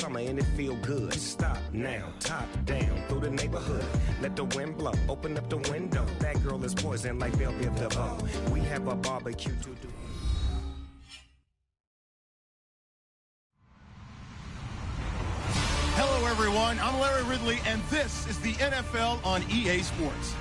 summer and it feel good. Stop now, top down through the neighborhood. Let the wind blow, open up the window. That girl is poison like Belleville DeVoe. We have a barbecue to do. Hello, everyone. I'm Larry Ridley, and this is the NFL on EA Sports.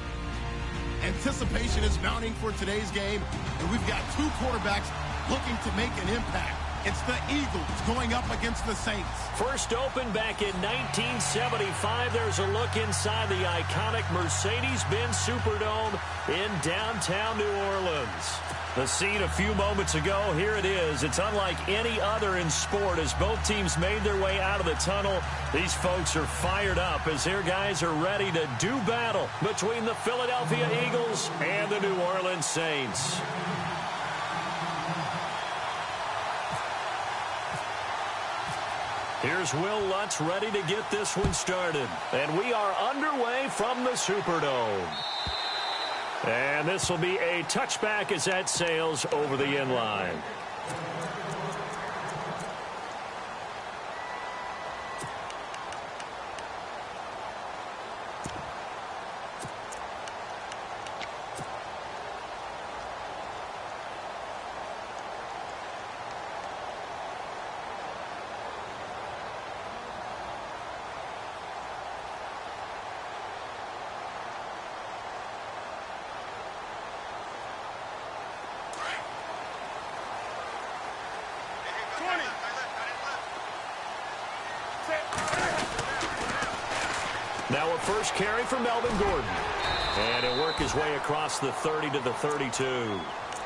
Anticipation is mounting for today's game, and we've got two quarterbacks looking to make an impact. It's the Eagles going up against the Saints. First opened back in 1975. There's a look inside the iconic Mercedes-Benz Superdome in downtown New Orleans. The scene a few moments ago, here it is. It's unlike any other in sport as both teams made their way out of the tunnel. These folks are fired up as their guys are ready to do battle between the Philadelphia Eagles and the New Orleans Saints. Here's Will Lutz ready to get this one started. And we are underway from the Superdome. And this will be a touchback as that sails over the end line. Now a first carry for Melvin Gordon. And he'll work his way across the 30 to the 32.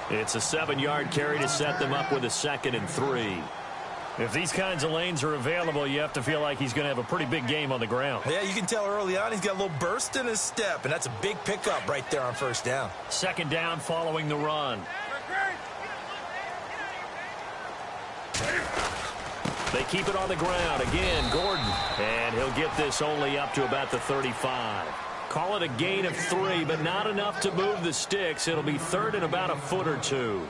It's a 7-yard carry to set them up with a 2nd and 3. If these kinds of lanes are available, you have to feel like he's going to have a pretty big game on the ground. Yeah, you can tell early on he's got a little burst in his step, and that's a big pickup right there on first down. 2nd down following the run. They keep it on the ground. Again, Gordon. And he'll get this only up to about the 35. Call it a gain of 3, but not enough to move the sticks. It'll be 3rd and about a foot or 2.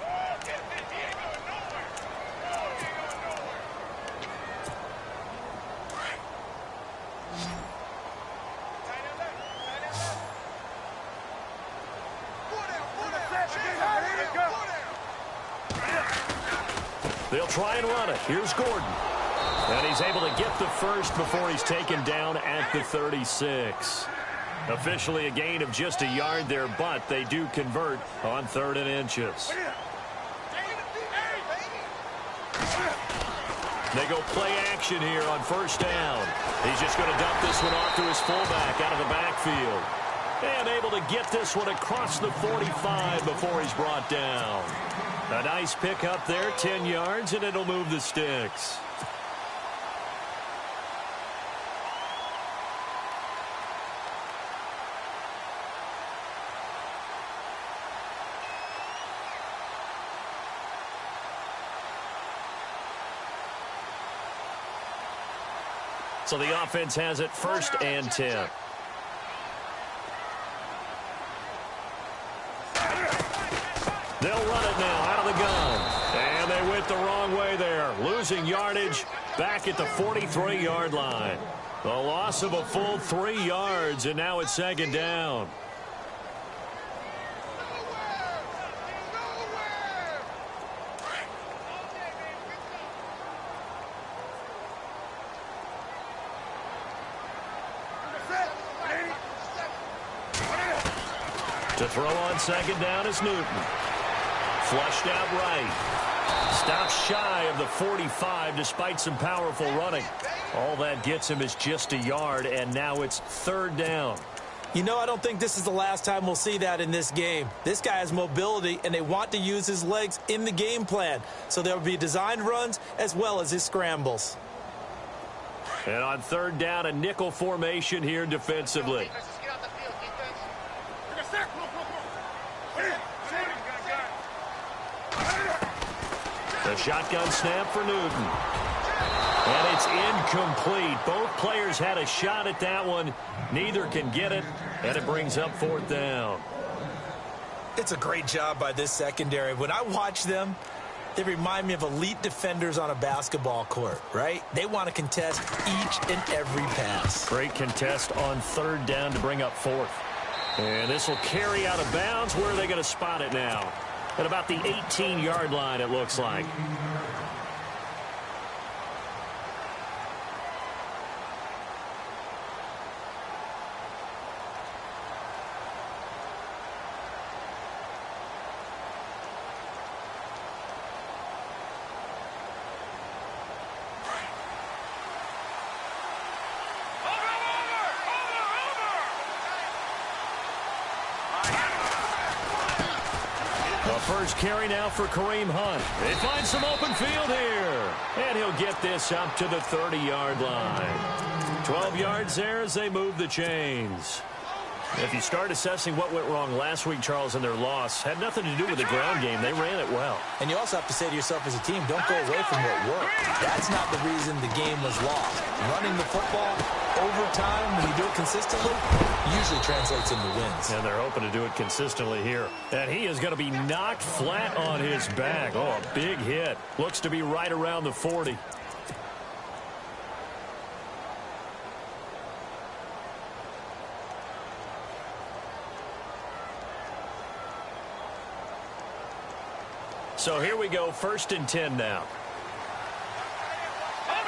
They'll try and run it. Here's Gordon. And he's able to get the first before he's taken down at the 36. Officially a gain of just a yard there, but they do convert on 3rd and inches. They go play action here on first down. He's just going to dump this one off to his fullback out of the backfield. And able to get this one across the 45 before he's brought down. A nice pickup there, 10 yards, and it'll move the sticks. So the offense has it 1st and 10. They'll run it now out of the gun. And they went the wrong way there. Losing yardage back at the 43-yard line. The loss of a full 3 yards, and now it's 2nd down. To throw on 2nd down is Newton. Flushed out right. Stops shy of the 45 despite some powerful running. All that gets him is just a yard, and now it's 3rd down. You know, I don't think this is the last time we'll see that in this game. This guy has mobility, and they want to use his legs in the game plan. So there will be designed runs as well as his scrambles. And on 3rd down, a nickel formation here defensively. The shotgun snap for Newton. And it's incomplete. Both players had a shot at that one. Neither can get it, and it brings up 4th down. It's a great job by this secondary. When I watch them, They remind me of elite defenders on a basketball court, right? They want to contest each and every pass. Great contest on third down to bring up fourth. And this will carry out of bounds. Where are they going to spot it now? At about the 18-yard line, it looks like. First carry now for Kareem Hunt. They find some open field here. And he'll get this up to the 30-yard line. 12 yards there as they move the chains. If you start assessing what went wrong last week, Charles, in their loss, had nothing to do with the ground game. They ran it well. And you also have to say to yourself as a team, don't go away from what worked. That's not the reason the game was lost. Running the football over time, when you do it consistently, usually translates into wins. And they're hoping to do it consistently here. And he is going to be knocked flat on his back. Oh, a big hit. Looks to be right around the 40. So here we go, 1st and 10 now.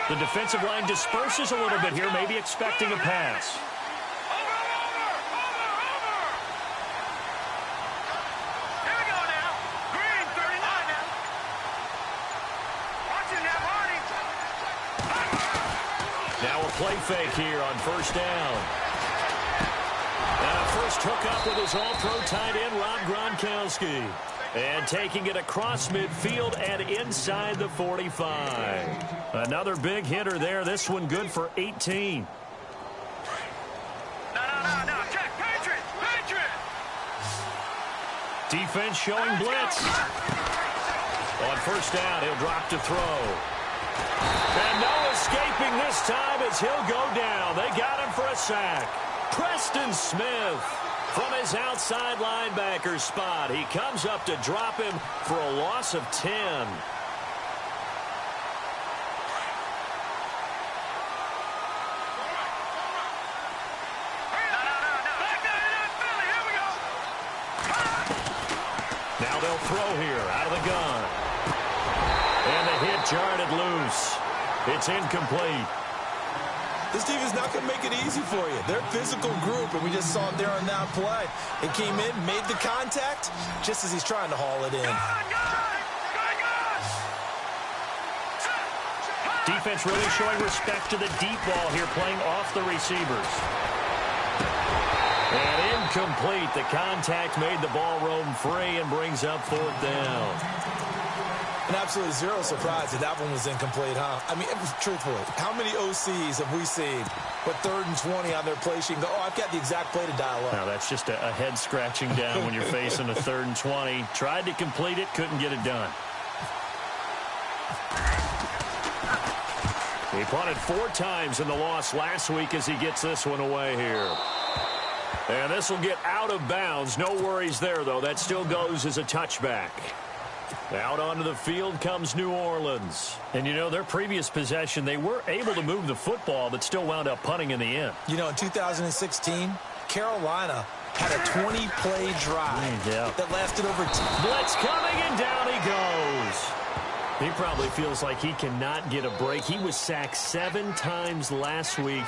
The defensive line disperses a little bit here, maybe expecting a pass. Here we go now. Green, 39 now. Watch it now, Marty. Now a play fake here on 1st down. And a first hookup with his all-pro tight end, Rob Gronkowski. And taking it across midfield and inside the 45. Another big hitter there. This one good for 18. No. Check. Patriot. Defense showing blitz. On 1st down, he'll drop to throw. And no escaping this time as he'll go down. They got him for a sack. Preston Smith. From his outside linebacker spot, he comes up to drop him for a loss of 10. Now they'll throw here out of the gun. And the hit jarred it loose. It's incomplete. This team is not going to make it easy for you. They're a physical group, and we just saw it there on that play. It came in, made the contact, just as he's trying to haul it in. Defense really showing respect to the deep ball here, playing off the receivers. And incomplete. The contact made the ball roam free and brings up 4th down. And absolutely zero surprise that that one was incomplete, huh? I mean, truthfully, how many OCs have we seen with 3rd and 20 on their play sheet and go, oh, I've got the exact play to dial up? Now, that's just a head scratching down when you're facing a 3rd and 20. Tried to complete it, couldn't get it done. He punted 4 times in the loss last week as he gets this one away here. And this will get out of bounds. No worries there, though. That still goes as a touchback. Out onto the field comes New Orleans. And, you know, their previous possession, they were able to move the football, but still wound up punting in the end. You know, in 2016, Carolina had a 20-play drive that lasted over 10. Blitz coming, and down he goes. He probably feels like he cannot get a break. He was sacked 7 times last week.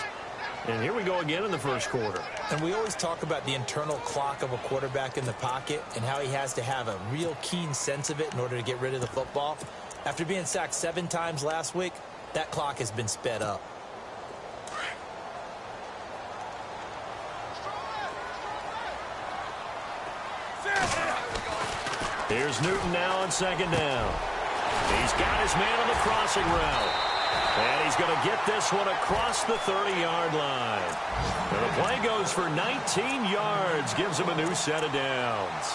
And here we go again in the first quarter. And we always talk about the internal clock of a quarterback in the pocket and how he has to have a real keen sense of it in order to get rid of the football. After being sacked 7 times last week, that clock has been sped up. Here's Newton now on 2nd down. He's got his man on the crossing route. And he's going to get this one across the 30-yard line. And the play goes for 19 yards, gives him a new set of downs.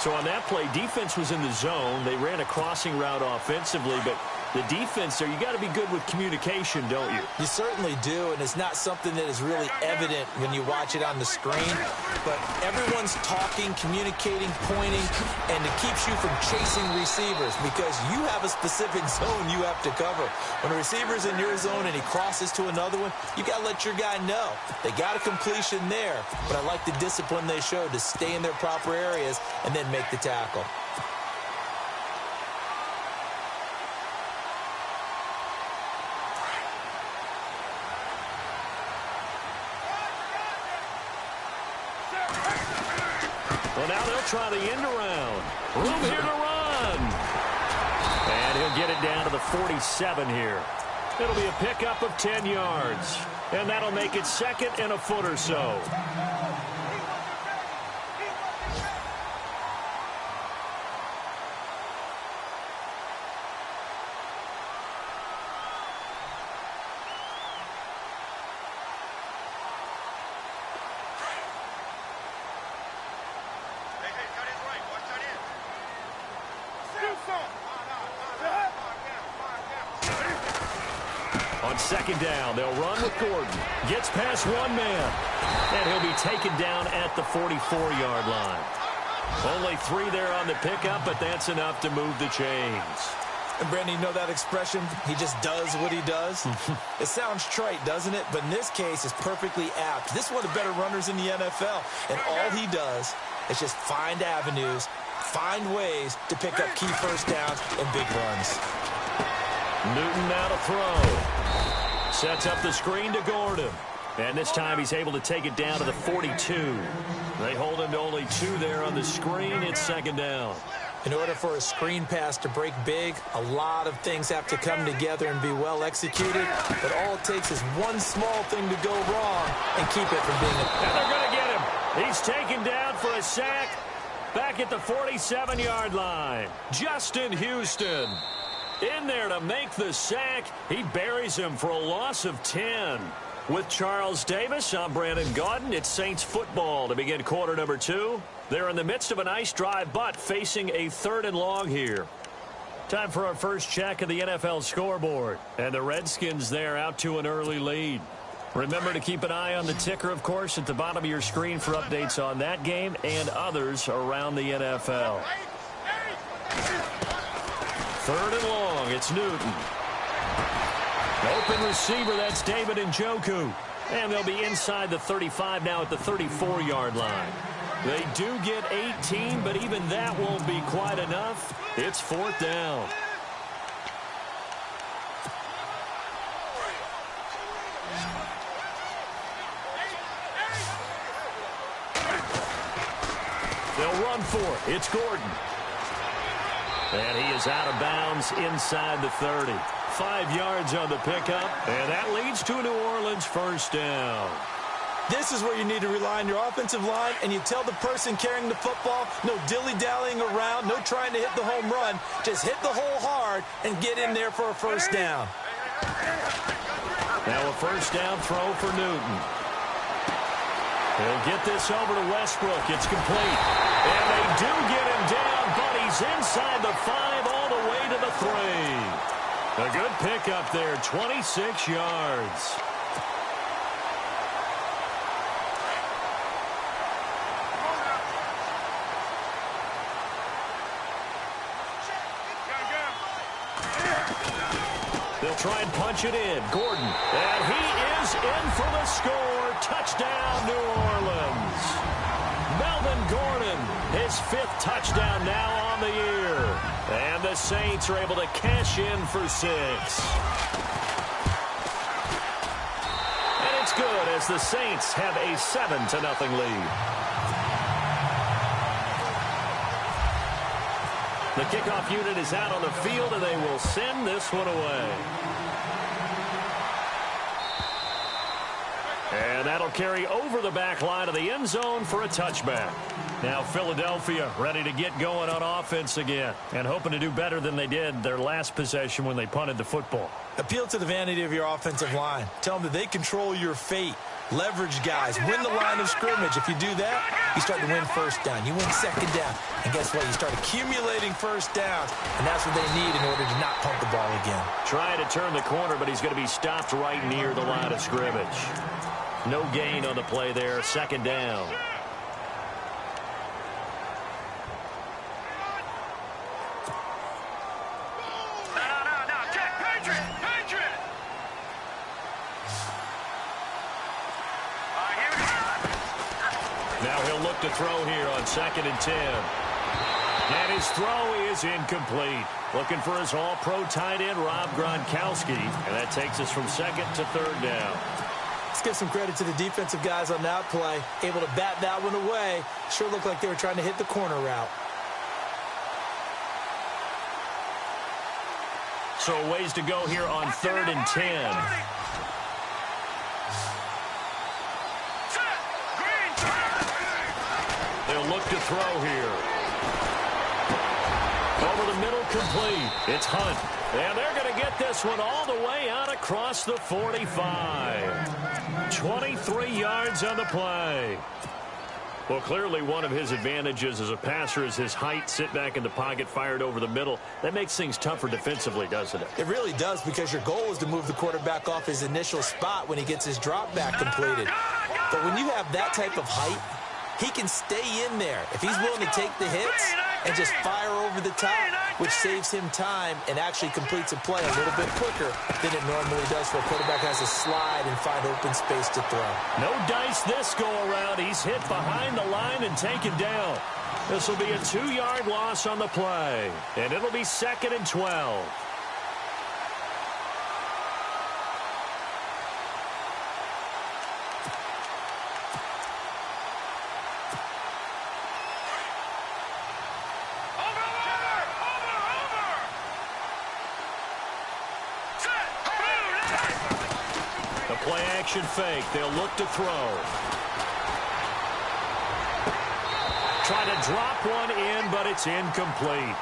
So on that play, defense was in the zone. They ran a crossing route offensively, but the defense there, you got to be good with communication, don't you? You certainly do, and it's not something that is really evident when you watch it on the screen. But everyone's talking, communicating, pointing, and it keeps you from chasing receivers because you have a specific zone you have to cover. When a receiver's in your zone and he crosses to another one, you got to let your guy know. They got a completion there, but I like the discipline they showed to stay in their proper areas and then make the tackle. Well, now they'll try the end around. Room here to run. And he'll get it down to the 47 here. It'll be a pickup of 10 yards. And that'll make it second and a foot or so. On second down, they'll run with Gordon. Gets past one man. And he'll be taken down at the 44-yard line. Only 3 there on the pickup, but that's enough to move the chains. And, Brandon, you know that expression? He just does what he does? It sounds trite, doesn't it? But in this case, it's perfectly apt. This is one of the better runners in the NFL. And all he does is just find avenues, find ways to pick up key first downs and big runs. Newton now to throw. Sets up the screen to Gordon. And this time he's able to take it down to the 42. They hold him to only 2 there on the screen. It's second down. In order for a screen pass to break big, a lot of things have to come together and be well executed. But all it takes is one small thing to go wrong and keep it from being And they're going to get him. He's taken down for a sack back at the 47-yard line. Justin Houston in there to make the sack. He buries him for a loss of 10. With Charles Davis, I'm Brandon Gaudin. It's Saints football to begin quarter number 2. They're in the midst of a nice drive, but facing a 3rd and long here. Time for our first check of the NFL scoreboard. And the Redskins there out to an early lead. Remember to keep an eye on the ticker, of course, at the bottom of your screen for updates on that game and others around the NFL. 3rd and long, it's Newton. Open receiver, that's David Njoku. And they'll be inside the 35 now at the 34-yard line. They do get 18, but even that won't be quite enough. It's 4th down. They'll run for it. It's Gordon. And he is out of bounds inside the 30. 5 yards on the pickup, and that leads to a New Orleans first down. This is where you need to rely on your offensive line, and you tell the person carrying the football, no dilly-dallying around, no trying to hit the home run. Just hit the hole hard and get in there for a first down. Now a first down throw for Newton. He'll get this over to Westbrook. It's complete. And they do get him down, but he's inside the 5 all the way to the 3. A good pickup there, 26 yards. They'll try and punch it in. Gordon. And he is in for the score. Touchdown, New Orleans. Melvin Gordon, his 5th touchdown now on the year. And the Saints are able to cash in for 6. And it's good as the Saints have a 7-0 lead. The kickoff unit is out on the field, and they will send this one away. And that'll carry over the back line of the end zone for a touchback. Now Philadelphia ready to get going on offense again and hoping to do better than they did their last possession when they punted the football. Appeal to the vanity of your offensive line. Tell them that they control your fate. Leverage guys. Win the line of scrimmage. If you do that, you start to win first down. You win second down. And guess what? You start accumulating first downs. And that's what they need in order to not pump the ball again. Trying to turn the corner, but he's going to be stopped right near the line of scrimmage. No gain on the play there. Second down. Now he'll look to throw here on 2nd and 10. And his throw is incomplete. Looking for his all-pro tight end, Rob Gronkowski. And that takes us from 2nd to 3rd down. Let's give some credit to the defensive guys on that play. Able to bat that one away. Sure looked like they were trying to hit the corner route. So a ways to go here on 3rd and 10. They'll look to throw here. Over the middle, complete. It's Hunt. And they're going to get this one all the way out across the 45. 23 yards on the play. Well, clearly one of his advantages as a passer is his height. Sit back in the pocket, fired over the middle. That makes things tougher defensively, doesn't it? It really does, because your goal is to move the quarterback off his initial spot when he gets his drop back completed. But when you have that type of height, he can stay in there if he's willing to take the hits and just fire over the top, which saves him time and actually completes a play a little bit quicker than it normally does for a quarterback has to slide and find open space to throw. No dice this go-around. He's hit behind the line and taken down. This will be a 2-yard loss on the play, and it'll be 2nd and 12. Play-action fake. They'll look to throw. Try to drop one in, but it's incomplete.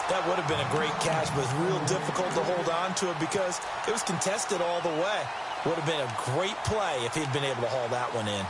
That would have been a great catch, but it's real difficult to hold on to it because it was contested all the way. Would have been a great play if he'd been able to haul that one in.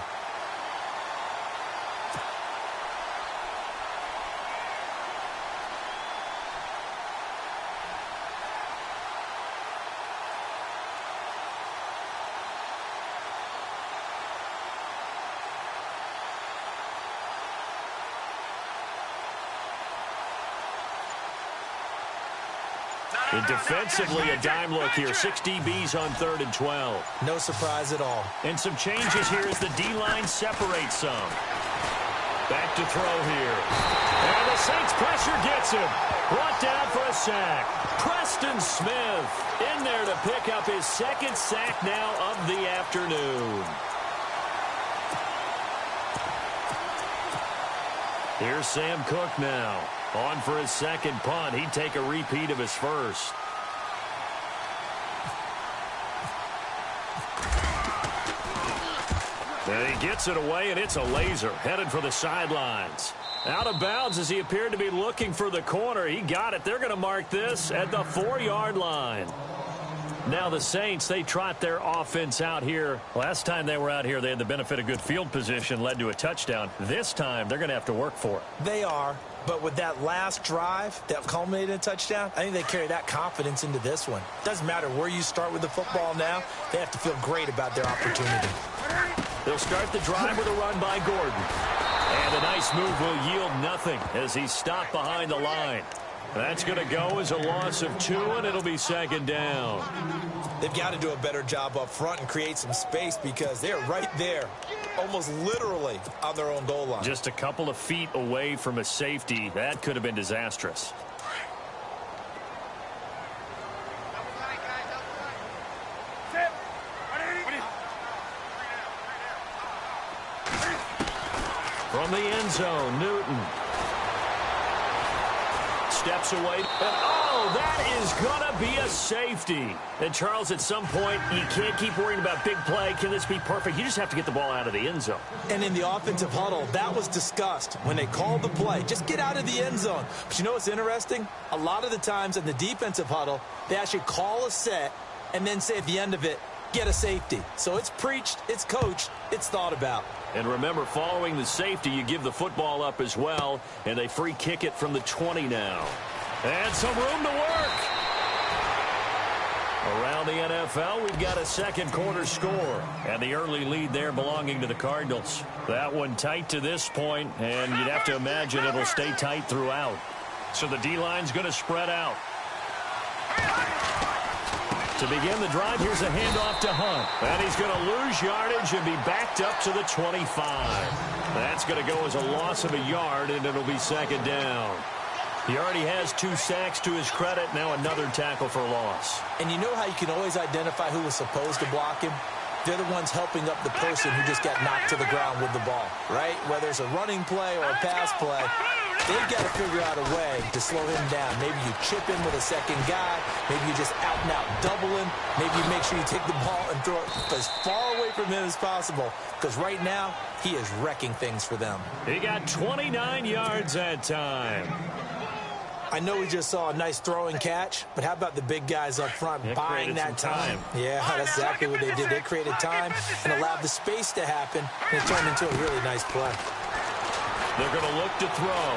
And defensively, a dime look here. 6 DBs on 3rd and 12. No surprise at all. And some changes here as the D-line separates some. Back to throw here. And the Saints pressure gets him. Brought down for a sack. Preston Smith in there to pick up his 2nd sack now of the afternoon. Here's Sam Cook now. On for his 2nd punt. He'd take a repeat of his first. And he gets it away, and it's a laser. Headed for the sidelines. Out of bounds as he appeared to be looking for the corner. He got it. They're going to mark this at the 4-yard line. Now the Saints, they trot their offense out here. Last time they were out here, they had the benefit of good field position, led to a touchdown. This time, they're going to have to work for it. They are. But with that last drive that culminated in a touchdown, I think they carry that confidence into this one. Doesn't matter where you start with the football now. They have to feel great about their opportunity. They'll start the drive with a run by Gordon. And a nice move will yield nothing as he's stopped behind the line. That's going to go as a loss of 2, and it'll be 2nd down. They've got to do a better job up front and create some space because they're right there, almost literally on their own goal line. Just a couple of feet away from a safety. That could have been disastrous. From the end zone, Newton. Steps away. And, oh, that is going to be a safety. And, Charles, at some point, you can't keep worrying about big play. Can this be perfect? You just have to get the ball out of the end zone. And in the offensive huddle, that was discussed when they called the play. Just get out of the end zone. But you know what's interesting? A lot of the times in the defensive huddle, they actually call a set and then say at the end of it, get a safety. So it's preached, it's coached, it's thought about. And remember, following the safety, you give the football up as well, and they free kick it from the 20 now. And some room to work. Around the NFL, we've got a second quarter score, and the early lead there belonging to the Cardinals. That one tight to this point, and you'd have to imagine it'll stay tight throughout. So the D-line's going to spread out. To begin the drive, here's a handoff to Hunt. And he's going to lose yardage and be backed up to the 25. That's going to go as a loss of a yard, and it'll be second down. He already has 2 sacks to his credit. Now another tackle for loss. And you know how you can always identify who was supposed to block him? They're the ones helping up the person who just got knocked to the ground with the ball, right? Whether it's a running play or a pass play, they've got to figure out a way to slow him down. Maybe you chip in with a second guy. Maybe you just out-and-out double him. Maybe you make sure you take the ball and throw it as far away from him as possible. Because right now, he is wrecking things for them. He got 29 yards that time. I know we just saw a nice throwing catch, but how about the big guys up front buying that time? Yeah, that's exactly what they did. They created time and allowed the space to happen, and it turned into a really nice play. They're going to look to throw.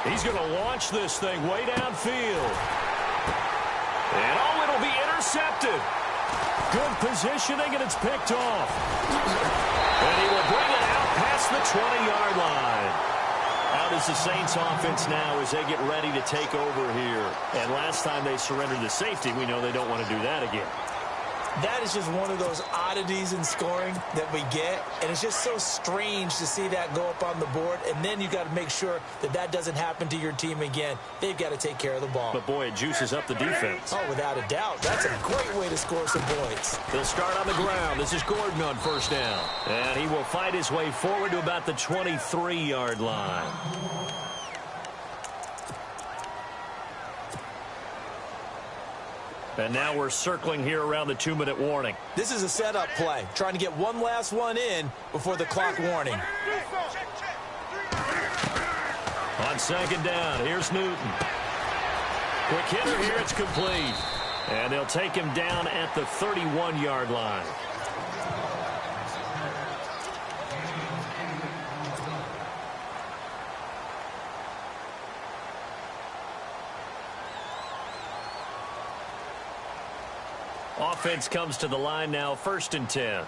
He's going to launch this thing way downfield. And, it'll be intercepted. Good positioning, and it's picked off. And he will bring it out past the 20-yard line. Out is the Saints offense now as they get ready to take over here. And last time they surrendered the safety, we know they don't want to do that again. That is just one of those oddities in scoring that we get. And it's just so strange to see that go up on the board. And then you got to make sure that that doesn't happen to your team again. They've got to take care of the ball. But, boy, it juices up the defense. Oh, without a doubt. That's a great way to score some points. They'll start on the ground. This is Gordon on first down. And he will fight his way forward to about the 23-yard line. And now we're circling here around the 2-minute warning. This is a setup play, trying to get one last one in before the clock warning. On second down, here's Newton. Quick hitter here, it's complete. And they'll take him down at the 31-yard line. Offense comes to the line now, 1st and 10.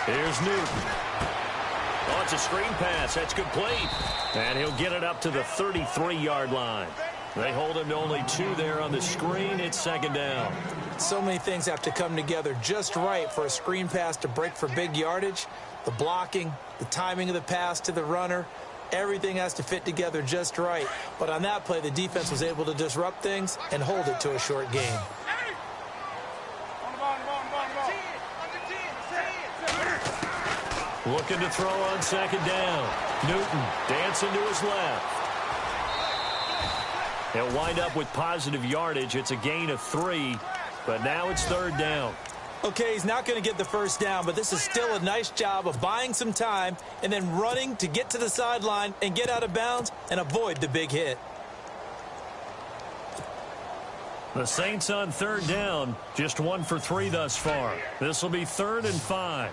Here's Newton. Oh, it's a screen pass. That's complete. And he'll get it up to the 33-yard line. They hold him to only 2 there on the screen. It's second down. So many things have to come together just right for a screen pass to break for big yardage. The blocking, the timing of the pass to the runner. Everything has to fit together just right. But on that play, the defense was able to disrupt things and hold it to a short game. Looking to throw on second down. Newton dancing to his left. He'll wind up with positive yardage. It's a gain of 3, but now it's 3rd down. Okay, he's not going to get the first down, but this is still a nice job of buying some time and then running to get to the sideline and get out of bounds and avoid the big hit. The Saints on 3rd down, just 1 for 3 thus far. This will be 3rd and 5.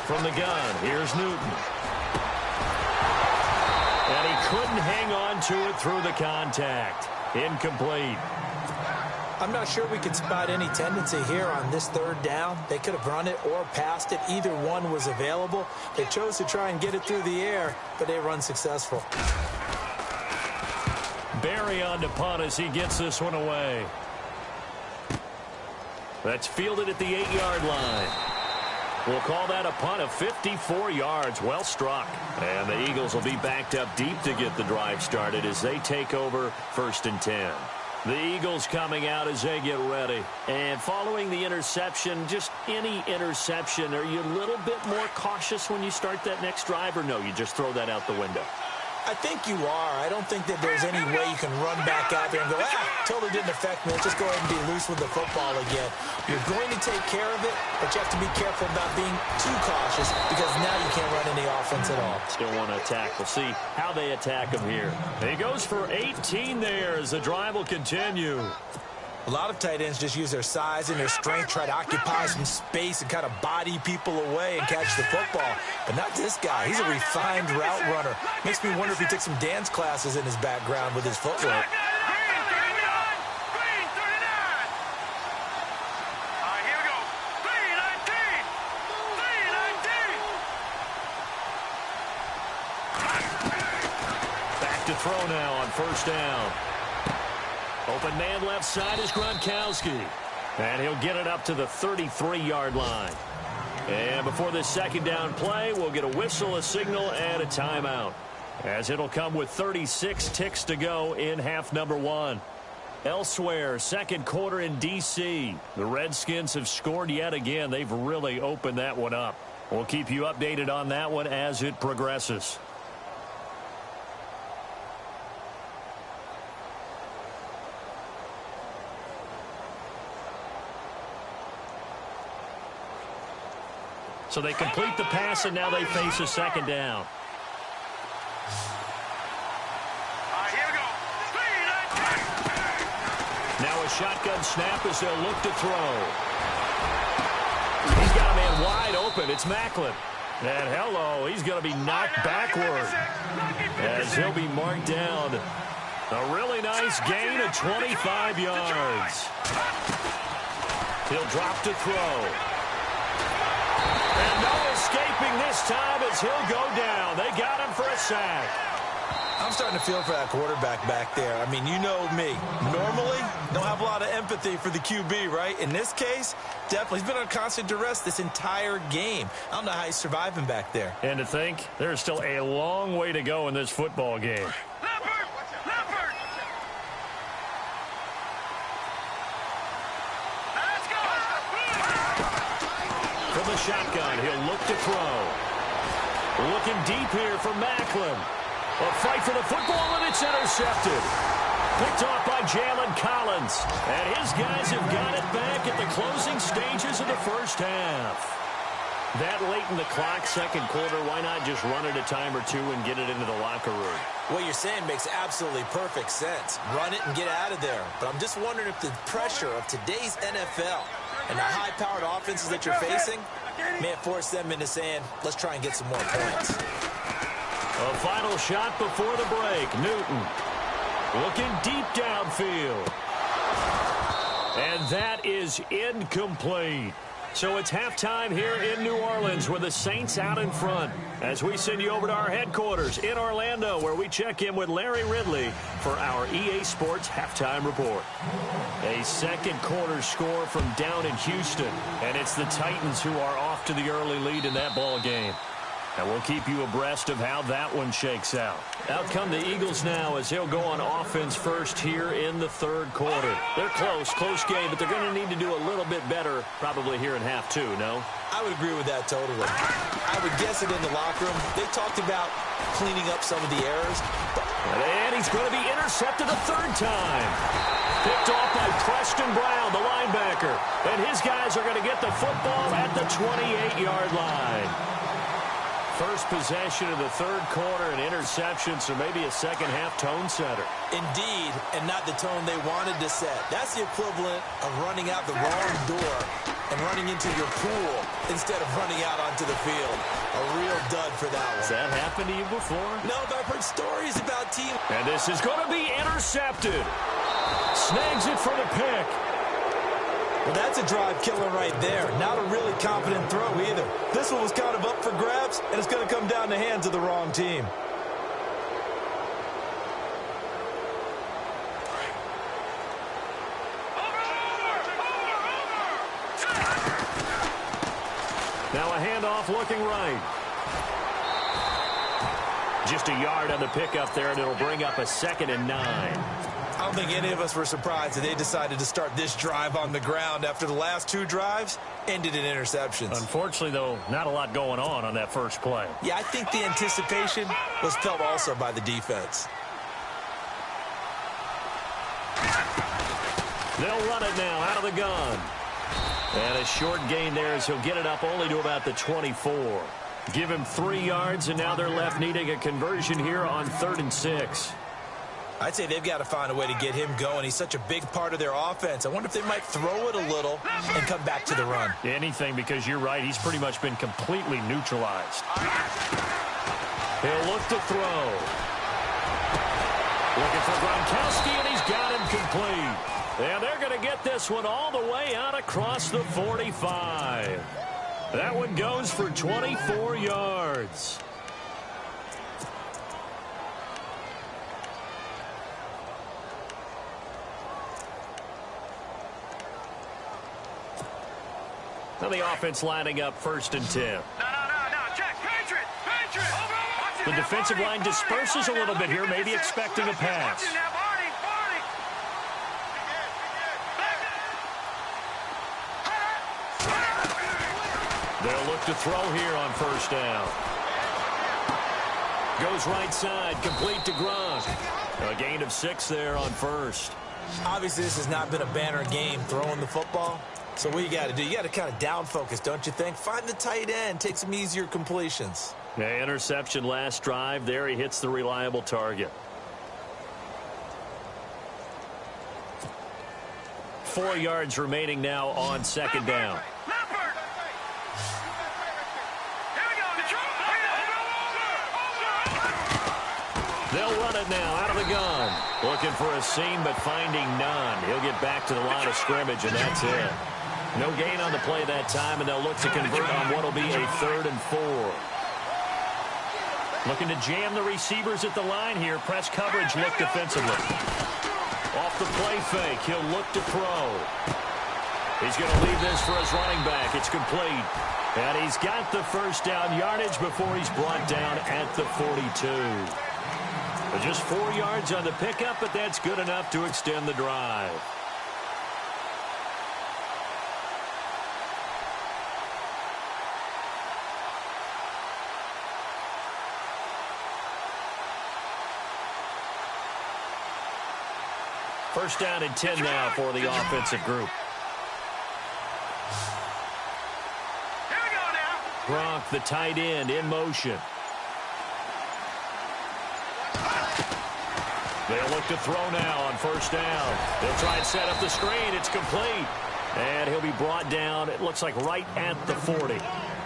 From the gun, here's Newton. And he couldn't hang on to it through the contact. Incomplete. I'm not sure we could spot any tendency here on this 3rd down. They could have run it or passed it. Either one was available. They chose to try and get it through the air, but they were unsuccessful. Barry on to punt as he gets this one away. That's fielded at the 8-yard line. We'll call that a punt of 54 yards. Well struck. And the Eagles will be backed up deep to get the drive started as they take over 1st and 10. The Eagles coming out as they get ready. And following the interception, just any interception, are you a little bit more cautious when you start that next drive, or no, you just throw that out the window? I think you are. I don't think that there's any way you can run back out there and go, totally didn't affect me. Let's just go ahead and be loose with the football again. You're going to take care of it, but you have to be careful about being too cautious because now you can't run any offense at all. Still want to attack. We'll see how they attack him here. He goes for 18 there as the drive will continue. A lot of tight ends just use their size and their strength, try to occupy some space and kind of body people away and catch the football. But not this guy. He's a refined route runner. Makes me wonder if he took some dance classes in his background with his footwork. Back to throw now on first down. Open man left side is Gronkowski. And he'll get it up to the 33-yard line. And before this second down play, we'll get a whistle, a signal, and a timeout. As it'll come with 36 ticks to go in half number 1. Elsewhere, second quarter in D.C. The Redskins have scored yet again. They've really opened that one up. We'll keep you updated on that one as it progresses. So they complete the pass, and now they face a second down. Here we go. Now a shotgun snap as they'll look to throw. He's got a man wide open. It's Macklin. And hello, he's going to be knocked backward as he'll be marked down. A really nice gain of 25 yards. He'll drop to throw. And no escaping this time as he'll go down. They got him for a sack. I'm starting to feel for that quarterback back there. I mean, you know me. Normally, don't have a lot of empathy for the QB, right? In this case, definitely. He's been on constant duress this entire game. I don't know how he's surviving back there. And to think, there's still a long way to go in this football game. From the shotgun, he'll look to throw. Looking deep here for Macklin. A fight for the football, and it's intercepted. Picked off by Jalen Collins. And his guys have got it back at the closing stages of the first half. That late in the clock, second quarter, why not just run it a time or two and get it into the locker room? What you're saying makes absolutely perfect sense. Run it and get out of there. But I'm just wondering if the pressure of today's NFL and the high-powered offenses that you're facing may force them into saying, let's try and get some more points. A final shot before the break. Newton looking deep downfield. And that is incomplete. So it's halftime here in New Orleans with the Saints out in front as we send you over to our headquarters in Orlando where we check in with Larry Ridley for our EA Sports Halftime Report. A second quarter score from down in Houston, and it's the Titans who are off to the early lead in that ball game. And we'll keep you abreast of how that one shakes out. Out come the Eagles now as they'll go on offense first here in the third quarter. They're close game, but they're going to need to do a little bit better probably here in half two, no? I would agree with that totally. I would guess it in the locker room. They talked about cleaning up some of the errors. And he's going to be intercepted a third time. Picked off by Preston Brown, the linebacker. And his guys are going to get the football at the 28-yard line. First possession of the third quarter, an interception, so maybe a second-half tone setter. Indeed, and not the tone they wanted to set. That's the equivalent of running out the wrong door and running into your pool instead of running out onto the field. A real dud for that one. Has that happened to you before? No, but I've heard stories about teams. And this is going to be intercepted. Snags it for the pick. Well, that's a drive killer right there. Not a really confident throw either. This one was kind of up for grabs, and it's going to come down the hands of the wrong team. Now a handoff looking right. Just a yard on the pickup there, and it'll bring up a 2nd and 9. don't think any of us were surprised that they decided to start this drive on the ground after the last 2 drives ended in interceptions. Unfortunately, though, not a lot going on that first play. Yeah, I think the anticipation was felt also by the defense. They'll run it now out of the gun. And a short gain there as he'll get it up only to about the 24. Give him 3 yards, and now they're left needing a conversion here on 3rd and 6. I'd say they've got to find a way to get him going. He's such a big part of their offense. I wonder if they might throw it a little and come back to the run. Anything, because you're right. He's pretty much been completely neutralized. He'll look to throw. Looking for Gronkowski, and he's got him complete. And they're going to get this one all the way out across the 45. That one goes for 24 yards. Now the offense lining up 1st and 10. No. Check. Patriot. The defensive line disperses a little bit here, maybe expecting a pass. They'll look to throw here on 1st down. Goes right side, complete to Gronk. A gain of 6 there on 1st. Obviously, this has not been a banner game throwing the football. So what you got to do, you got to kind of down focus, don't you think? Find the tight end, take some easier completions. Yeah, interception last drive. There he hits the reliable target. 4 yards remaining now on 2nd down. They'll run it now out of the gun. Looking for a seam, but finding none. He'll get back to the line of scrimmage, and that's it. No gain on the play that time, and they'll look to convert on what will be a 3rd and 4. Looking to jam the receivers at the line here. Press coverage look defensively. Off the play fake, he'll look to throw. He's going to leave this for his running back. It's complete. And he's got the 1st down yardage before he's brought down at the 42. Just 4 yards on the pickup, but that's good enough to extend the drive. First down and 10 now for the offensive group. Here we go now. Gronk, the tight end, in motion. They'll look to throw now on 1st down. They'll try and set up the screen. It's complete. And he'll be brought down, it looks like, right at the 40.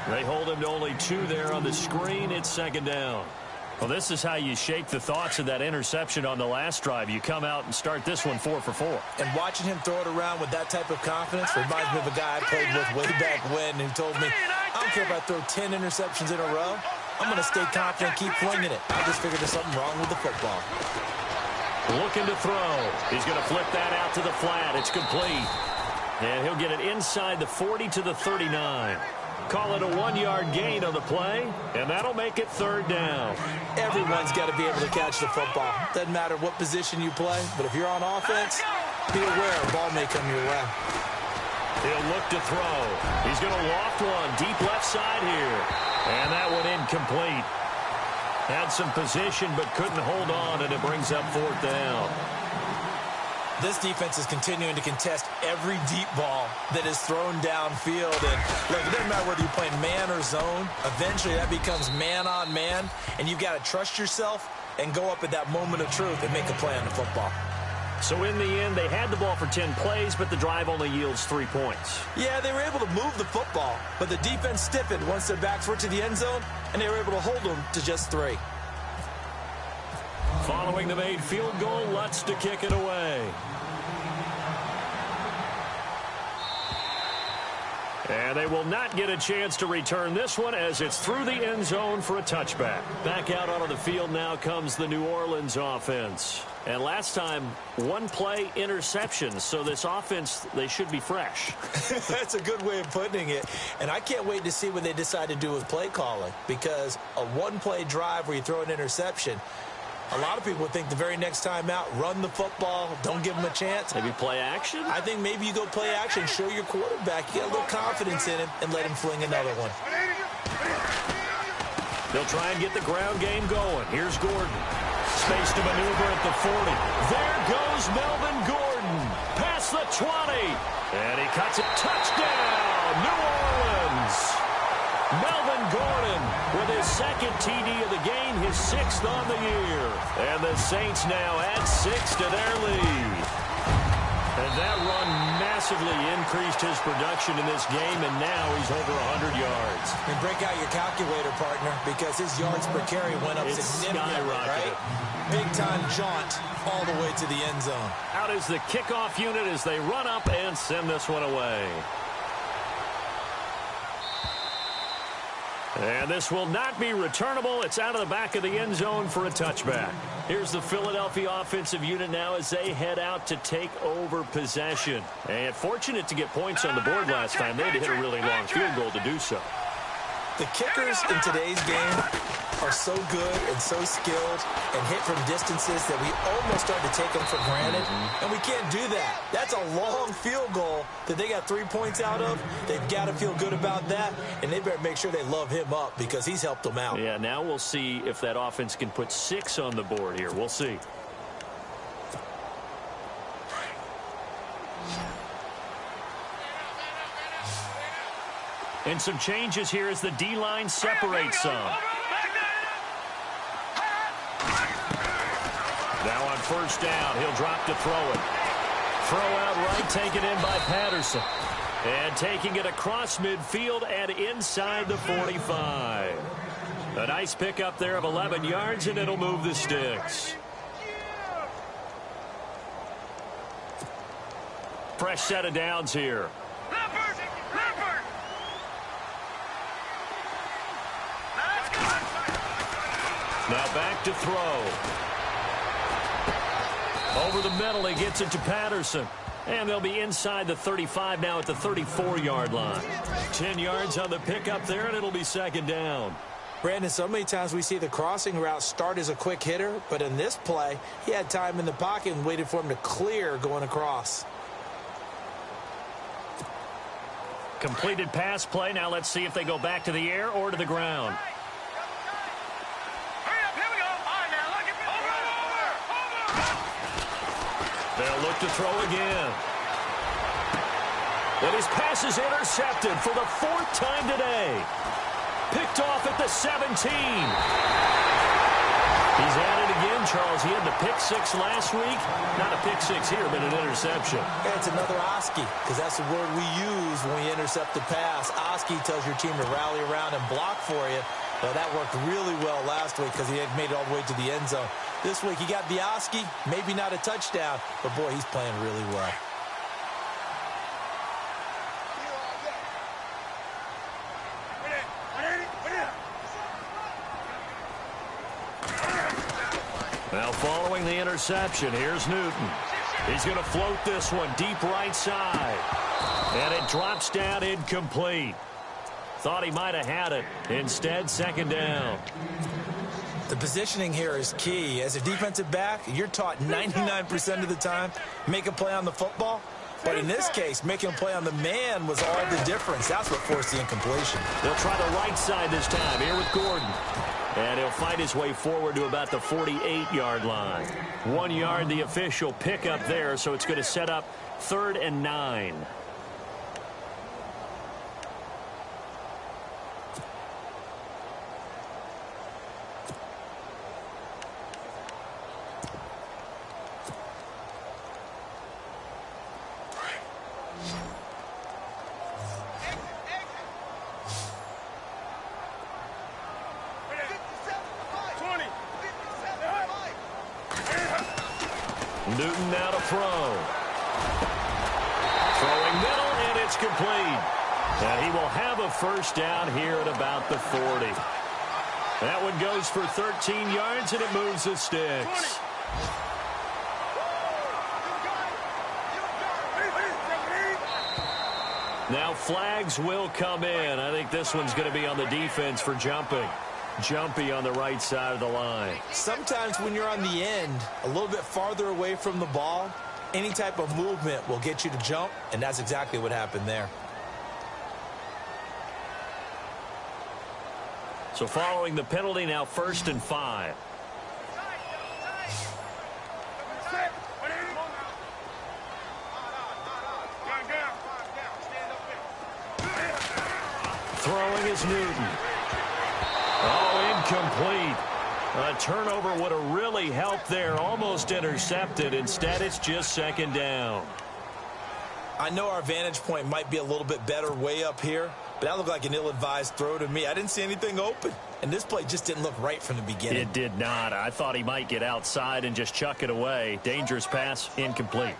They hold him to only 2 there on the screen. It's 2nd down. Well, this is how you shake the thoughts of that interception on the last drive. You come out and start this one 4 for 4. And watching him throw it around with that type of confidence reminds me of a guy I played with way back when who told me, I don't care if I throw 10 interceptions in a row. I'm going to stay confident and keep flinging it. I just figured there's something wrong with the football. Looking to throw. He's going to flip that out to the flat. It's complete. And he'll get it inside the 40 to the 39. Call it a 1-yard gain on the play, and that'll make it 3rd down. Everyone's got to be able to catch the football. Doesn't matter what position you play, but if you're on offense, be aware a ball may come your way. He'll look to throw. He's going to loft one deep left side here. And that one incomplete. Had some position, but couldn't hold on, and it brings up 4th down. This defense is continuing to contest every deep ball that is thrown downfield. And look, it doesn't matter whether you're playing man or zone. Eventually, that becomes man on man, and you've got to trust yourself and go up at that moment of truth and make a play on the football. So in the end, they had the ball for 10 plays, but the drive only yields 3 points. Yeah, they were able to move the football, but the defense stiffened once their backs were to the end zone, and they were able to hold them to just 3. Following the made field goal, Lutz to kick it away. And they will not get a chance to return this one as it's through the end zone for a touchback. Back out onto the field now comes the New Orleans offense. And last time, 1-play interceptions. So this offense, they should be fresh. That's a good way of putting it. And I can't wait to see what they decide to do with play calling. Because a 1-play drive where you throw an interception, A lot of people would think the very next time out, run the football, don't give him a chance. Maybe play action? I think maybe you go play action, show your quarterback you got a little confidence in him, and let him fling another one. They'll try and get the ground game going. Here's Gordon. Space to maneuver at the 40. There goes Melvin Gordon. Past the 20. And he cuts it. Touchdown, New Orleans. Melvin Gordon with his second TD of the game, his 6th on the year. And the Saints now add 6 to their lead. And that run massively increased his production in this game, and now he's over 100 yards. And break out your calculator, partner, because his yards per carry went up significantly, right? Big-time jaunt all the way to the end zone. Out is the kickoff unit as they run up and send this one away. And this will not be returnable. It's out of the back of the end zone for a touchback. Here's the Philadelphia offensive unit now as they head out to take over possession. And fortunate to get points on the board last time. They had to hit a really long field goal to do so. The kickers in today's game are so good and so skilled and hit from distances that we almost start to take them for granted. And we can't do that. That's a long field goal that they got 3 points out of. They've got to feel good about that, and they better make sure they love him up because he's helped them out. Yeah, now we'll see if that offense can put 6 on the board here. We'll see. And some changes here as the D-line separates some. Now on first down, he'll drop to throw it. Throw out right, taken in by Patterson. And taking it across midfield and inside the 45. A nice pickup there of 11 yards, and it'll move the sticks. Fresh set of downs here. Now back to throw. Over the middle, he gets it to Patterson. And they'll be inside the 35 now at the 34-yard line. 10 yards on the pickup there, and it'll be second down. Brandon, so many times we see the crossing route start as a quick hitter, but in this play, he had time in the pocket and waited for him to clear going across. Completed pass play. Now let's see if they go back to the air or to the ground. They'll look to throw again. And his pass is intercepted for the 4th time today. Picked off at the 17. He's at it again, Charles. He had the pick 6 last week. Not a pick 6 here, but an interception. Yeah, it's another Oski, because that's the word we use when we intercept the pass. Oski tells your team to rally around and block for you. Well, that worked really well last week because he had made it all the way to the end zone. This week he got the Oski, maybe not a touchdown, but boy, he's playing really well. Now following the interception, here's Newton. He's going to float this one deep right side. And it drops down incomplete. Thought he might have had it. Instead, second down. The positioning here is key. As a defensive back, you're taught 99% of the time, make a play on the football. But in this case, making a play on the man was all the difference. That's what forced the incompletion. They'll try the right side this time, here with Gordon. And he'll fight his way forward to about the 48-yard line. 1 yard, the official pickup there, so it's going to set up 3rd and 9. Newton now to throw. Throwing middle, and it's complete. And he will have a first down here at about the 40. That one goes for 13 yards, and it moves the sticks. Now flags will come in. I think this one's going to be on the defense for jumping. jumpy on the right side of the line. Sometimes when you're on the end, a little bit farther away from the ball, any type of movement will get you to jump, and that's exactly what happened there. So following the penalty, now 1st and 5. Throwing is Newton. Oh, incomplete. A turnover would have really helped there. Almost intercepted. Instead, it's just 2nd down. I know our vantage point might be a little bit better way up here, but that looked like an ill-advised throw to me. I didn't see anything open, and this play just didn't look right from the beginning. It did not. I thought he might get outside and just chuck it away. Dangerous pass, incomplete.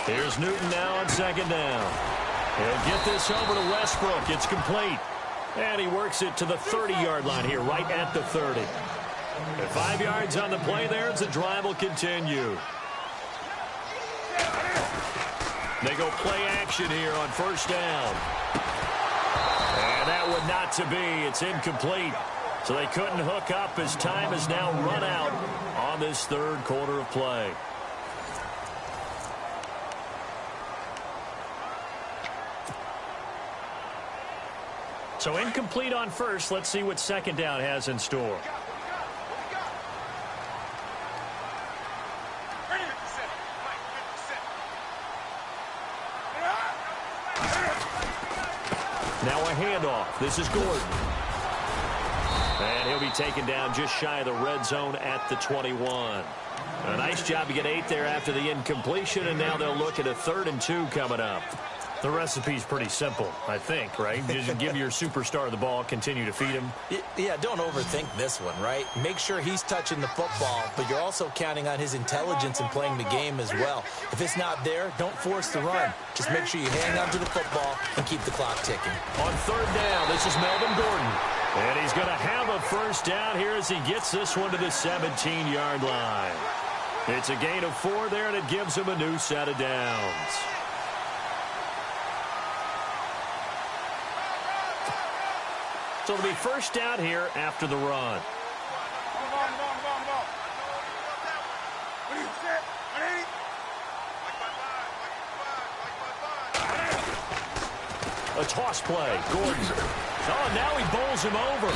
Here's Newton now on 2nd down. He'll get this over to Westbrook. It's complete. And he works it to the 30-yard line here, right at the 30. 5 yards on the play there as the drive will continue. They go play action here on 1st down. And that would not to be. It's incomplete. So they couldn't hook up as time has now run out on this 3rd quarter of play. So incomplete on 1st. Let's see what 2nd down has in store. Now a handoff. This is Gordon. And he'll be taken down just shy of the red zone at the 21. A nice job to get 8 there after the incompletion, and now they'll look at a 3rd and 2 coming up. The recipe's pretty simple, I think, right? Just give your superstar the ball, continue to feed him. Yeah, don't overthink this one, right? Make sure he's touching the football, but you're also counting on his intelligence in playing the game as well. If it's not there, don't force the run. Just make sure you hang on to the football and keep the clock ticking. On 3rd down, this is Melvin Gordon. And he's going to have a 1st down here as he gets this one to the 17-yard line. It's a gain of 4 there, and it gives him a new set of downs. So it'll be 1st down here after the run. A toss play. Gordon. Oh, now he bowls him over.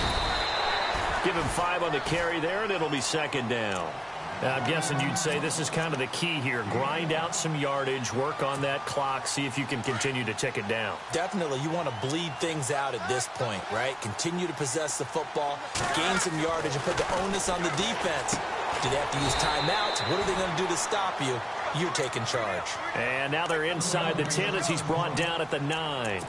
Give him 5 on the carry there, and it'll be 2nd down. I'm guessing you'd say this is kind of the key here. Grind out some yardage, work on that clock, see if you can continue to tick it down. Definitely, you want to bleed things out at this point, right? Continue to possess the football, gain some yardage, and put the onus on the defense. Do they have to use timeouts? What are they going to do to stop you? You're taking charge. And now they're inside the 10 as he's brought down at the 9.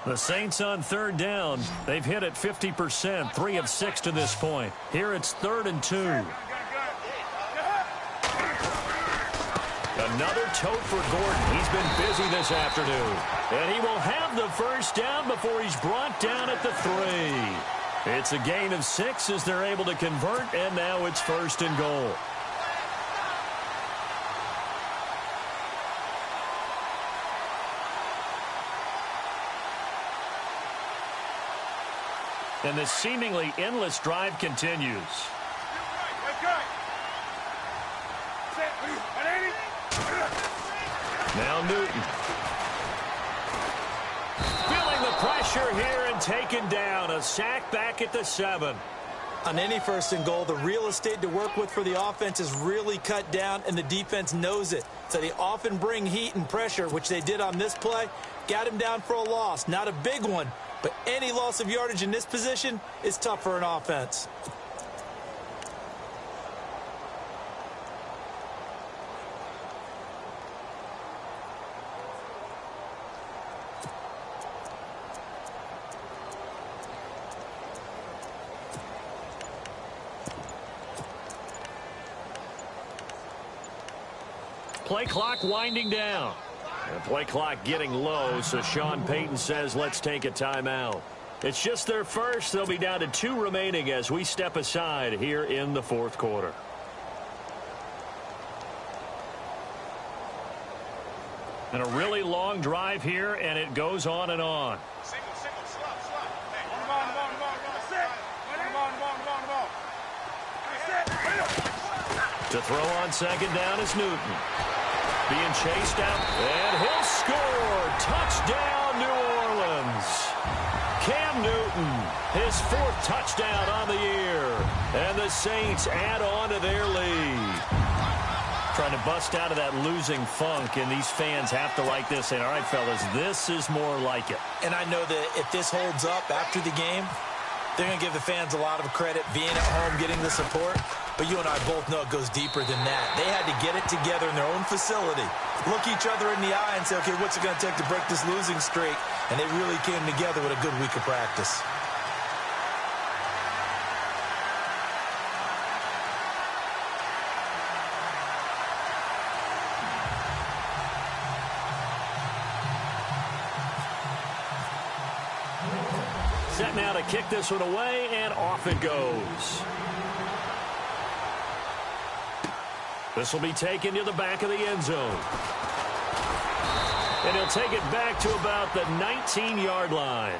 The Saints on 3rd down. They've hit it 50%, 3 of 6 to this point. Here it's 3rd and 2. Another tote for Gordon. He's been busy this afternoon. And he will have the 1st down before he's brought down at the 3. It's a gain of 6 as they're able to convert, and now it's 1st and goal. And this seemingly endless drive continues. Now Newton. Feeling the pressure here and taken down. A sack back at the 7. On any 1st and goal, the real estate to work with for the offense is really cut down, and the defense knows it. So they often bring heat and pressure, which they did on this play. Got him down for a loss. Not a big one, but any loss of yardage in this position is tough for an offense. Play clock winding down. The play clock getting low, so Sean Payton says let's take a timeout. It's just their first. They'll be down to 2 remaining as we step aside here in the fourth quarter. And a really long drive here, and it goes on and on. To throw on second down is Newton. Being chased out, and he'll score. Touchdown, New Orleans. Cam Newton, his 4th touchdown on the year. And the Saints add on to their lead. Trying to bust out of that losing funk, and these fans have to like this. And all right, fellas, this is more like it. And I know that if this holds up after the game, they're going to give the fans a lot of credit being at home, getting the support. But you and I both know it goes deeper than that. They had to get it together in their own facility, look each other in the eye and say, okay, what's it going to take to break this losing streak? And they really came together with a good week of practice. Set now to kick this one away, and off it goes. This will be taken to the back of the end zone. And he'll take it back to about the 19-yard line.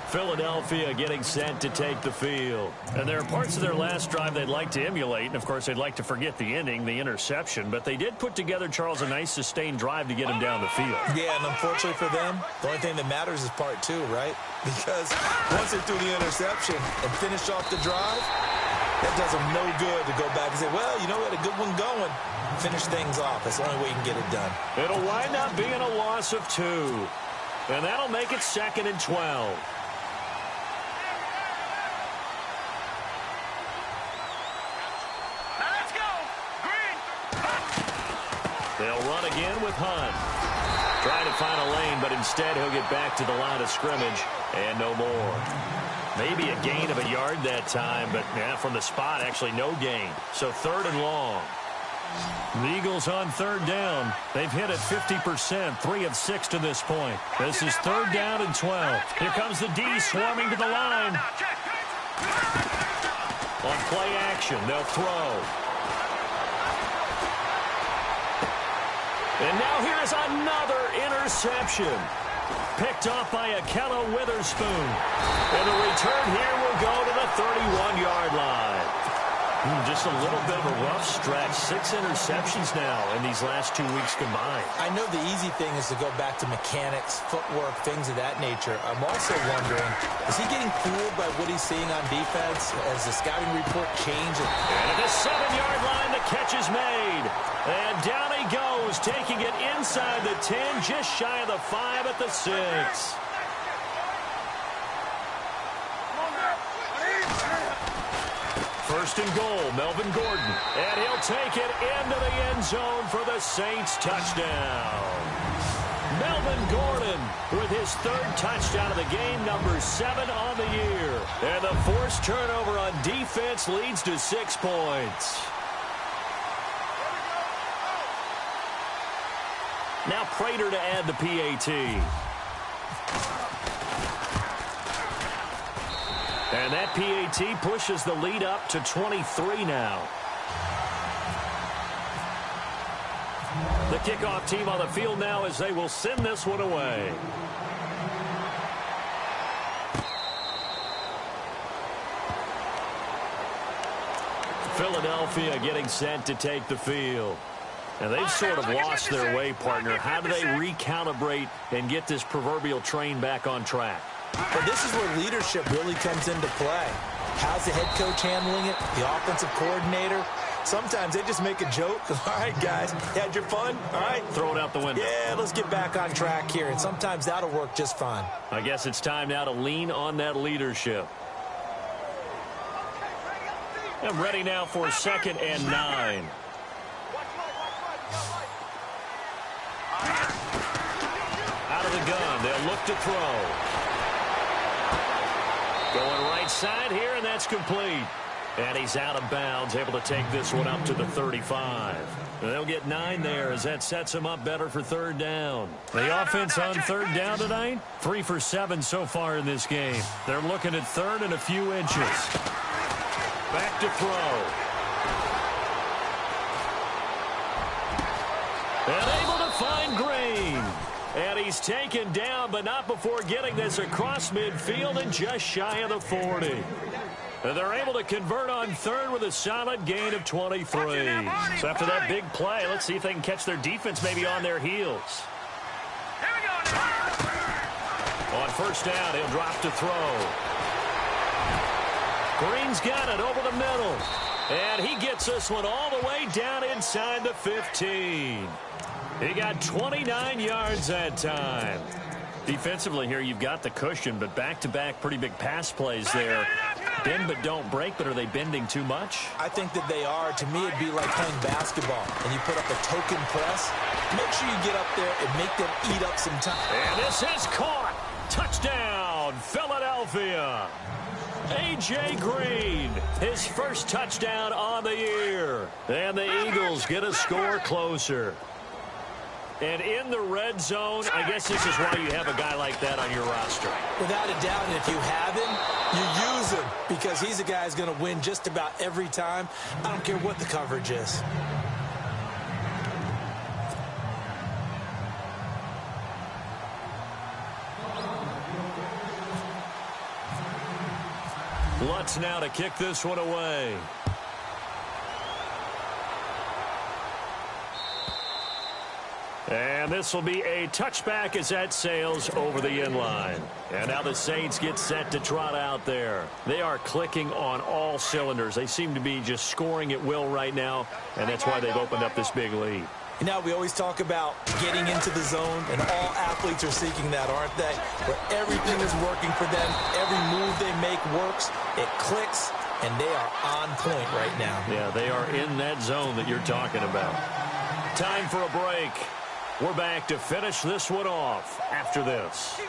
Philadelphia getting set to take the field. And there are parts of their last drive they'd like to emulate. And, of course, they'd like to forget the ending, the interception. But they did put together, Charles, a nice sustained drive to get him down the field. Yeah, and unfortunately for them, the only thing that matters is part 2, right? Because once they threw the interception and finished off the drive, that does them no good to go back and say, well, you know, we had a good one going. Finish things off. That's the only way you can get it done. It'll wind up being a loss of 2. And that'll make it 2nd and 12. They'll run again with Hunt. Trying to find a lane, but instead he'll get back to the line of scrimmage and no more. Maybe a gain of a yard that time, but yeah, from the spot, actually no gain. So 3rd and long. The Eagles on 3rd down. They've hit it 50%, 3 of 6 to this point. This is 3rd down and 12. Here comes the D swarming to the line. On play action, they'll throw. And now here's another interception. Picked off by Akello Witherspoon. And the return here will go to the 31-yard line. Just a little bit of a rough stretch. 6 interceptions now in these last 2 weeks combined. I know the easy thing is to go back to mechanics, footwork, things of that nature. I'm also wondering, is he getting fooled by what he's seeing on defense? Has the scouting report changed? And at the 7-yard line, the catch is made. And down he goes, taking it inside the 10, just shy of the 5 at the 6. First and goal, Melvin Gordon. And he'll take it into the end zone for the Saints touchdown. Melvin Gordon with his 3rd touchdown of the game, number 7 on the year. And the forced turnover on defense leads to 6 points. Now Prater to add the PAT. And that PAT pushes the lead up to 23 now. The kickoff team on the field now as they will send this one away. Philadelphia getting set to take the field. And they've sort of lost their way, partner. How do they recalibrate and get this proverbial train back on track? But this is where leadership really comes into play. How's the head coach handling it? The offensive coordinator? Sometimes they just make a joke. All right, guys, you had your fun? All right. Throw it out the window. Yeah, let's get back on track here. And sometimes that'll work just fine. I guess it's time now to lean on that leadership. I'm ready now for 2nd and 9. Out of the gun, they'll look to throw. Going right side here, and that's complete. And he's out of bounds, able to take this one up to the 35. They'll get 9 there as that sets him up better for third down. The offense on third down tonight, 3 for 7 so far in this game. They're looking at third and a few inches. Back to throw. And able to find Green. And he's taken down, but not before getting this across midfield and just shy of the 40. And they're able to convert on third with a solid gain of 23. So after that big play, let's see if they can catch their defense maybe on their heels. On first down, he'll drop to throw. Green's got it over the middle. And he gets this one all the way down inside the 15. He got 29 yards that time. Defensively here, you've got the cushion, but back-to-back pretty big pass plays there. Bend but don't break, but are they bending too much? I think that they are. To me, it'd be like playing basketball, and you put up a token press. Make sure you get up there and make them eat up some time. And this is caught. Touchdown, Philadelphia. A.J. Green, his first touchdown on the year. And the Eagles get a score closer. And in the red zone, I guess this is why you have a guy like that on your roster. Without a doubt, and if you have him, you use him because he's a guy who's going to win just about every time. I don't care what the coverage is. Lutz now to kick this one away. And this will be a touchback as that sails over the inline. And now the Saints get set to trot out there. They are clicking on all cylinders. They seem to be just scoring at will right now, and that's why they've opened up this big lead. You know, we always talk about getting into the zone, and all athletes are seeking that, aren't they? Where everything is working for them, every move they make works, it clicks, and they are on point right now. Yeah, they are in that zone that you're talking about. Time for a break. We're back to finish this one off after this.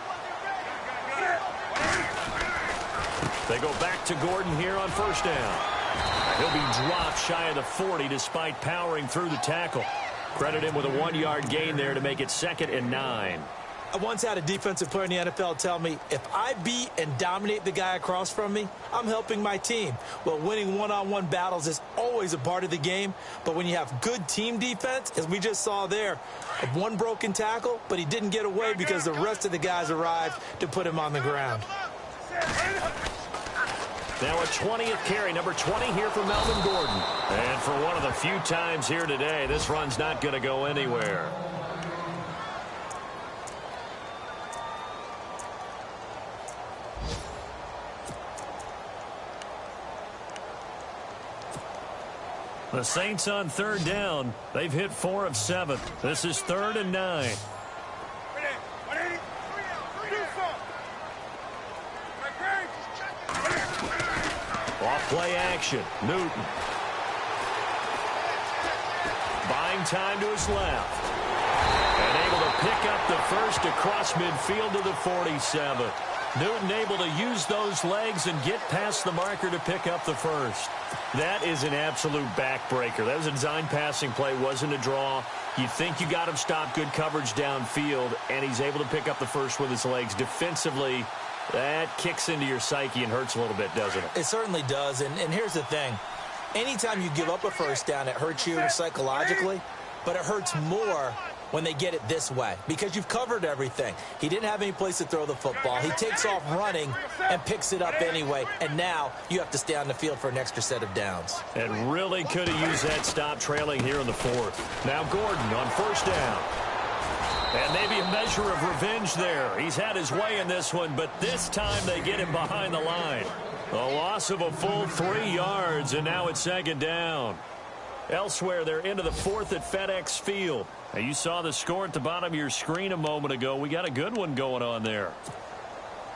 They go back to Gordon here on first down. He'll be dropped shy of the 40 despite powering through the tackle. Credit him with a 1-yard gain there to make it 2nd and 9. I once had a defensive player in the NFL tell me, if I beat and dominate the guy across from me, I'm helping my team. Well, winning one-on-one battles is always a part of the game, but when you have good team defense, as we just saw there, one broken tackle, but he didn't get away because the rest of the guys arrived to put him on the ground. Now a 20th carry, number 20 here for Melvin Gordon. And for one of the few times here today, this run's not going to go anywhere. The Saints on third down. They've hit 4 of 7. This is 3rd and 9. Off play action. Newton. Buying time to his left. And able to pick up the first across midfield to the 47. Newton able to use those legs and get past the marker to pick up the first. That is an absolute backbreaker. That was a design passing play, wasn't a draw. You think you got him stopped, good coverage downfield, and he's able to pick up the first with his legs. Defensively, that kicks into your psyche and hurts a little bit, doesn't it? It certainly does, and here's the thing. Anytime you give up a first down, it hurts you psychologically, but it hurts more when they get it this way because you've covered everything. He didn't have any place to throw the football. He takes off running and picks it up anyway, and now you have to stay on the field for an extra set of downs. And really could have used that stop trailing here in the 4th. Now Gordon on first down. And maybe a measure of revenge there. He's had his way in this one, but this time they get him behind the line. A loss of a full 3 yards, and now it's 2nd down. Elsewhere, they're into the 4th at FedEx Field. Now, you saw the score at the bottom of your screen a moment ago. We got a good one going on there.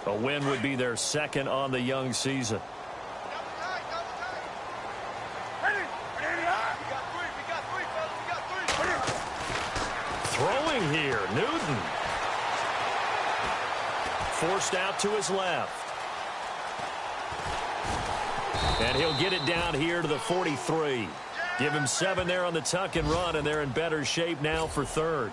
A win would be their 2nd on the young season. Throwing here, Newton. Forced out to his left. And he'll get it down here to the 43. Give him 7 there on the tuck and run, and they're in better shape now for third.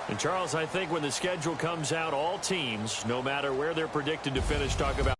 And, Charles, I think when the schedule comes out, all teams, no matter where they're predicted to finish, talk about